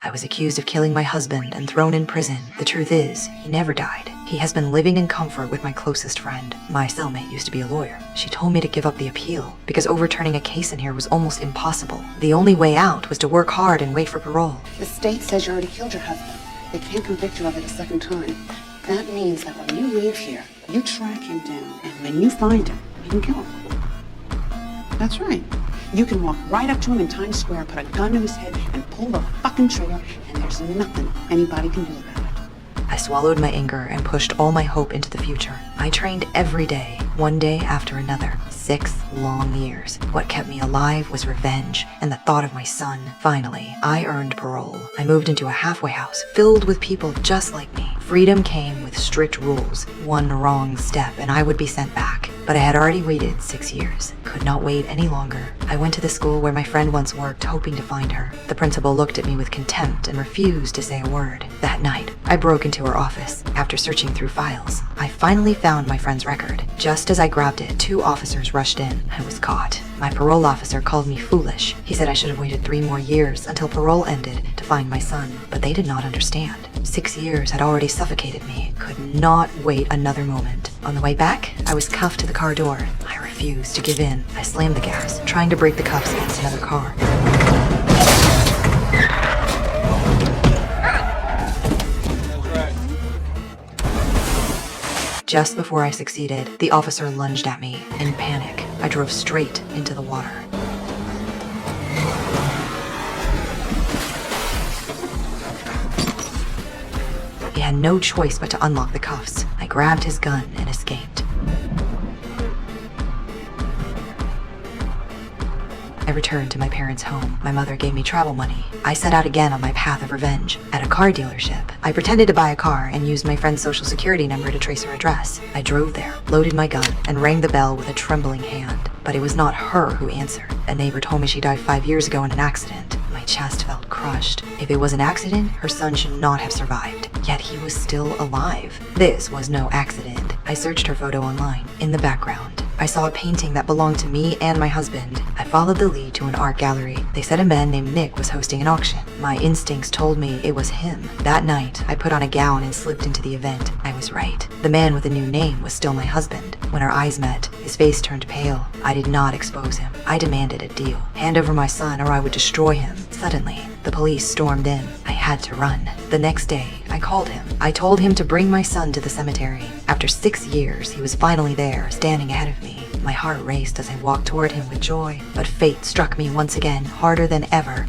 I was accused of killing my husband and thrown in prison. The truth is, he never died. He has been living in comfort with my closest friend. My cellmate used to be a lawyer. She told me to give up the appeal because overturning a case in here was almost impossible. The only way out was to work hard and wait for parole. The state says you already killed your husband. They can't convict you of it a second time. That means that when you leave here, you track him down, and when you find him, you can kill him. That's right. You can walk right up to him in Times Square, put a gun to his head, and pull the fucking trigger, and there's nothing anybody can do about it. I swallowed my anger and pushed all my hope into the future. I trained every day, one day after another. 6 long years. What kept me alive was revenge and the thought of my son. Finally, I earned parole. I moved into a halfway house filled with people just like me. Freedom came with strict rules. One wrong step and I would be sent back. But I had already waited 6 years. Could not wait any longer. I went to the school where my friend once worked, hoping to find her. The principal looked at me with contempt and refused to say a word. That night, I broke into her office. After searching through files, I finally found my friend's record. Just as I grabbed it, 2 officers rushed in. I was caught. My parole officer called me foolish. He said I should have waited 3 more years until parole ended to find my son, but they did not understand. 6 years had already suffocated me. Could not wait another moment. On the way back, I was cuffed to the car door. I refused to give in. I slammed the gas, trying to break the cuffs against another car. Just before I succeeded, the officer lunged at me. In panic, I drove straight into the water. He had no choice but to unlock the cuffs. I grabbed his gun and escaped. I returned to my parents' home. My mother gave me travel money. I set out again on my path of revenge. At a car dealership, I pretended to buy a car and used my friend's social security number to trace her address. I drove there, loaded my gun, and rang the bell with a trembling hand. But it was not her who answered. A neighbor told me she died 5 years ago in an accident. My chest felt crushed. If it was an accident, her son should not have survived. Yet he was still alive. This was no accident. I searched her photo online. In the background, I saw a painting that belonged to me and my husband. I followed the lead to an art gallery. They said a man named Nick was hosting an auction. My instincts told me it was him. That night, I put on a gown and slipped into the event. I was right. The man with a new name was still my husband. When our eyes met, his face turned pale. I did not expose him. I demanded a deal. Hand over my son or I would destroy him. Suddenly, the police stormed in. I had to run. The next day, I called him. I told him to bring my son to the cemetery. After 6 years, he was finally there, standing ahead of me. My heart raced as I walked toward him with joy, but fate struck me once again, harder than ever.